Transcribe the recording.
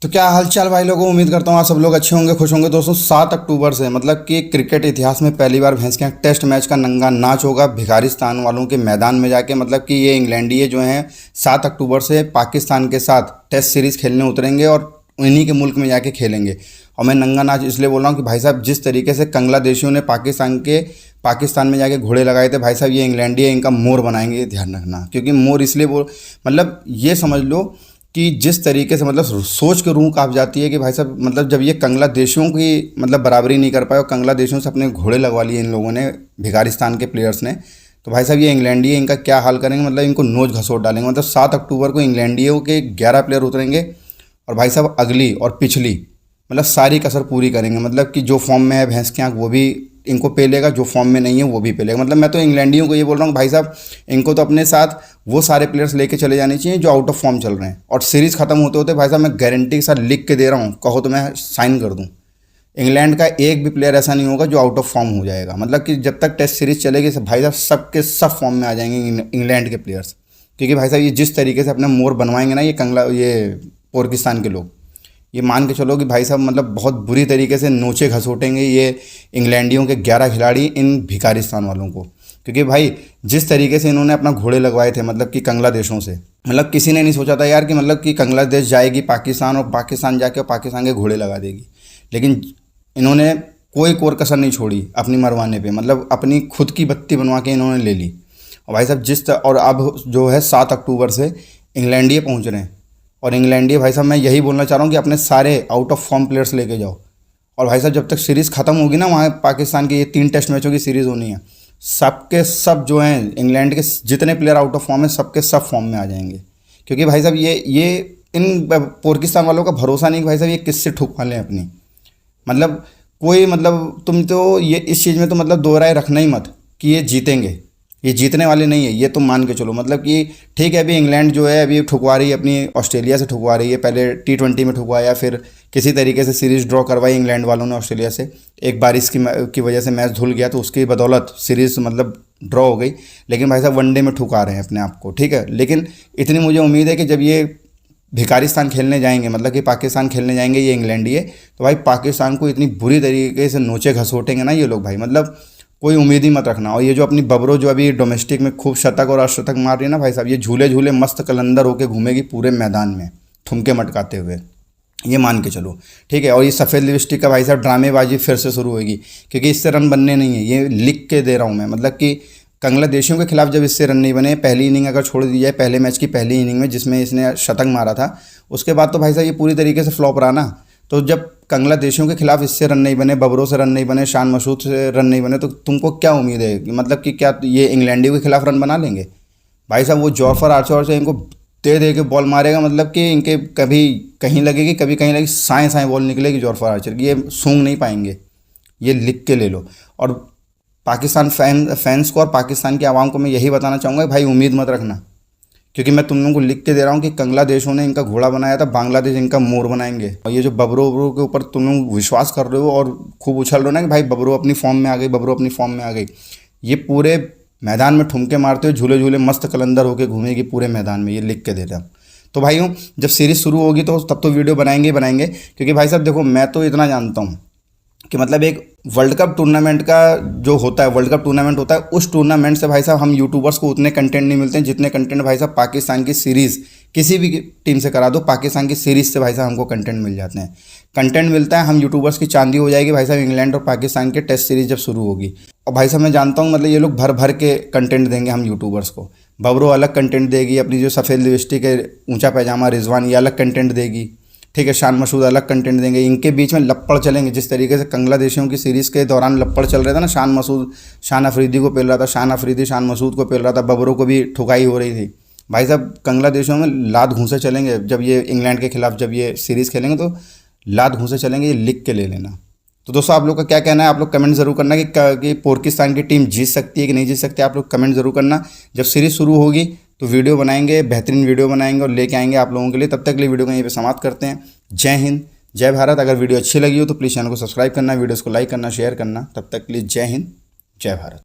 तो क्या हालचाल भाई लोगों, उम्मीद करता हूँ आप सब लोग अच्छे होंगे, खुश होंगे। दोस्तों 7 अक्टूबर से मतलब कि क्रिकेट इतिहास में पहली बार भैंस के यहाँ टेस्ट मैच का नंगा नाच होगा भिखारिस्तान वालों के मैदान में जाके। मतलब कि ये इंग्लैंडिये जो हैं 7 अक्टूबर से पाकिस्तान के साथ टेस्ट सीरीज़ खेलने उतरेंगे और उन्हीं के मुल्क में जाके खेलेंगे। और मैं नंगा नाच इसलिए बोल रहा हूँ कि भाई साहब जिस तरीके से कंगलादेशियों ने पाकिस्तान में जाके घोड़े लगाए थे, भाई साहब ये इंग्लैंडिये इनका मोर बनाएंगे, ध्यान रखना। क्योंकि मोर इसलिए मतलब ये समझ लो कि जिस तरीके से मतलब सोच के रूह काँप जाती है कि भाई साहब मतलब जब ये कंगलादेशियों की मतलब बराबरी नहीं कर पाए और कंगलादेशियों से अपने घोड़े लगवा लिए इन लोगों ने, भिखारिस्तान के प्लेयर्स ने, तो भाई साहब ये इंग्लैंडिये इनका क्या हाल करेंगे। मतलब इनको नोच घसोट डालेंगे। मतलब 7 अक्टूबर को इंग्लैंडियों के 11 प्लेयर उतरेंगे और भाई साहब अगली और पिछली मतलब सारी कसर पूरी करेंगे। मतलब कि जो फॉर्म में है भैंस की आँख वो भी इनको पेलेगा, जो फॉर्म में नहीं है वो भी पेलेगा। मतलब मैं तो इंग्लैंडियों को ये बोल रहा हूँ भाई साहब इनको तो अपने साथ वो सारे प्लेयर्स लेके चले जाने चाहिए जो आउट ऑफ फॉर्म चल रहे हैं। और सीरीज़ खत्म होते होते भाई साहब मैं गारंटी के साथ लिख के दे रहा हूँ, कहो तो मैं साइन कर दूँ, इंग्लैंड का एक भी प्लेयर ऐसा नहीं होगा जो आउट ऑफ फॉर्म हो जाएगा। मतलब कि जब तक टेस्ट सीरीज़ चलेगी भाई साहब सबके सब फॉर्म में आ जाएंगे इंग्लैंड के प्लेयर्स। क्योंकि भाई साहब ये जिस तरीके से अपने मोर बनवाएंगे ना ये पाकिस्तान के लोग, ये मान के चलो कि भाई साहब मतलब बहुत बुरी तरीके से नोचे घसोटेंगे ये इंग्लैंडियों के 11 खिलाड़ी इन भिखारिस्तान वालों को। क्योंकि भाई जिस तरीके से इन्होंने अपना घोड़े लगवाए थे मतलब कि कंगलादेशों से, मतलब किसी ने नहीं सोचा था यार कि मतलब कि कंगलादेश जाएगी पाकिस्तान और पाकिस्तान जाके पाकिस्तान के घोड़े लगा देगी। लेकिन इन्होंने कोई कोर कसर नहीं छोड़ी अपनी मरवाने पे, मतलब अपनी खुद की बत्ती बनवा के इन्होंने ले ली। और भाई साहब और अब जो है 7 अक्टूबर से इंग्लैंडिये पहुँच रहे हैं। और इंग्लैंडिये भाई साहब मैं यही बोलना चाह रहा हूँ कि अपने सारे आउट ऑफ फॉर्म प्लेयर्स लेके जाओ। और भाई साहब जब तक सीरीज़ खत्म होगी ना, वहाँ पाकिस्तान की ये 3 टेस्ट मैचों की सीरीज़ होनी है, सबके सब जो हैं इंग्लैंड के जितने प्लेयर आउट ऑफ फॉर्म है सबके सब फॉर्म में आ जाएंगे। क्योंकि भाई साहब ये इन पाकिस्तान वालों का भरोसा नहीं कि भाई साहब ये किससे ठुक पालें अपनी। मतलब कोई मतलब तुम तो ये इस चीज़ में तो मतलब दो राय रखना ही मत कि ये जीतेंगे, ये जीतने वाले नहीं है, ये तो मान के चलो। मतलब कि ठीक है अभी इंग्लैंड जो है अभी ठुकवा रही है अपनी ऑस्ट्रेलिया से ठुकवा रही है, पहले T20 में ठुकवाया, फिर किसी तरीके से सीरीज़ ड्रॉ करवाई इंग्लैंड वालों ने ऑस्ट्रेलिया से। एक बारिश की वजह से मैच धुल गया तो उसकी बदौलत सीरीज़ मतलब ड्रॉ हो गई। लेकिन भाई साहब वनडे में ठुका रहे हैं अपने आप को, ठीक है। लेकिन इतनी मुझे उम्मीद है कि जब ये भिखारिस्तान खेलने जाएंगे, मतलब कि पाकिस्तान खेलने जाएंगे ये इंग्लैंडिये, तो भाई पाकिस्तान को इतनी बुरी तरीके से नोचे घसोटेंगे ना ये लोग भाई, मतलब कोई उम्मीद ही मत रखना। और ये जो अपनी बबरो जो अभी डोमेस्टिक में खूब शतक और अर्धशतक मार रही है ना भाई साहब, ये झूले झूले मस्त कलंदर होके घूमेगी पूरे मैदान में ठुमके मटकाते हुए, ये मान के चलो, ठीक है। और ये सफ़ेद लिपस्टिक का भाई साहब ड्रामेबाजी फिर से शुरू होगी, क्योंकि इससे रन बनने नहीं है, ये लिख के दे रहा हूँ मैं। मतलब कि कंगलादेशियों के खिलाफ जब इससे रन नहीं बने, पहली इनिंग अगर छोड़ दी जाए, पहले मैच की पहली इनिंग में जिसमें इसने शतक मारा था, उसके बाद तो भाई साहब ये पूरी तरीके से फ्लॉप रहा ना। तो जब कंगलादेशियों के खिलाफ इससे रन नहीं बने, बबरों से रन नहीं बने, शान मसूद से रन नहीं बने, तो तुमको क्या उम्मीद है कि मतलब कि क्या ये इंग्लैंडियों के खिलाफ रन बना लेंगे? भाई साहब वो जॉफर आर्चर से इनको दे के बॉल मारेगा, मतलब कि इनके कभी कहीं लगेगी कभी कहीं लगेगी, साएँ साएँ बॉल निकलेगी जॉफर आर्चर की, ये सूंघ नहीं पाएंगे। ये लिख के ले लो। और पाकिस्तान फैंस को और पाकिस्तान की आवाम को मैं यही बताना चाहूँगा भाई उम्मीद मत रखना, क्योंकि मैं तुम लोगों को लिख के दे रहा हूँ कि कंगलादेशों ने इनका घोड़ा बनाया था, बांग्लादेश इनका मोर बनाएंगे। और ये जो बबरो के ऊपर तुम लोग विश्वास कर रहे हो और खूब उछल रहे हो ना कि भाई बबरो अपनी फॉर्म में आ गई, बबरो अपनी फॉर्म में आ गई, ये पूरे मैदान में ठुमके मारते हुए झूले झूले मस्त कलंदर होकर घूमेगी पूरे मैदान में, ये लिख के दे रहा हूँ। तो भाई जब सीरीज़ शुरू होगी तो तब तो वीडियो बनाएंगे। क्योंकि भाई साहब देखो मैं तो इतना जानता हूँ कि मतलब एक वर्ल्ड कप टूर्नामेंट का जो होता है, वर्ल्ड कप टूर्नामेंट होता है, उस टूर्नामेंट से भाई साहब हम यूट्यूबर्स को उतने कंटेंट नहीं मिलते हैं जितने कंटेंट भाई साहब पाकिस्तान की सीरीज़ किसी भी टीम से करा दो, पाकिस्तान की सीरीज़ से भाई साहब हमको कंटेंट मिल जाते हैं, कंटेंट मिलता है। हम यूट्यूबर्स की चांदी हो जाएगी भाई साहब इंग्लैंड और पाकिस्तान के टेस्ट सीरीज़ जब शुरू होगी। और भाई साहब मैं जानता हूँ मतलब ये लोग भर भर के कंटेंट देंगे हम यूट्यूबर्स को। बबरो अलग कंटेंट देगी, अपनी जो सफ़ेद लिपस्टिक है, ऊँचा पैजामा रिजवान, ये अलग कंटेंट देगी, ठीक है। शान मसूद अलग कंटेंट देंगे। इनके बीच में लपड़ चलेंगे, जिस तरीके से कंगलादेशियों की सीरीज़ के दौरान लपड़ चल रहे थे ना, शान मसूद शान अफरीदी को पेल रहा था, शान अफरीदी शान मसूद को पेल रहा था, बबरों को भी ठुकाई हो रही थी। भाई साहब कंगलादेशियों में लात घूंसे चलेंगे जब ये इंग्लैंड के खिलाफ जब ये सीरीज़ खेलेंगे, तो लात घूंसे चलेंगे, ये लिख के ले लेना। तो दोस्तों आप लोग का क्या कहना है, आप लोग कमेंट ज़रूर करना कि पाकिस्तान की टीम जीत सकती है कि नहीं जीत सकती, आप लोग कमेंट ज़रूर करना। जब सीरीज़ शुरू होगी तो वीडियो बनाएंगे, बेहतरीन वीडियो बनाएंगे और लेके आएंगे आप लोगों के लिए। तब तक के लिए वीडियो को यहीं पे समाप्त करते हैं। जय हिंद, जय भारत। अगर वीडियो अच्छी लगी हो तो प्लीज़ चैनल को सब्सक्राइब करना, वीडियोस को लाइक करना, शेयर करना। तब तक के लिए जय हिंद, जय भारत।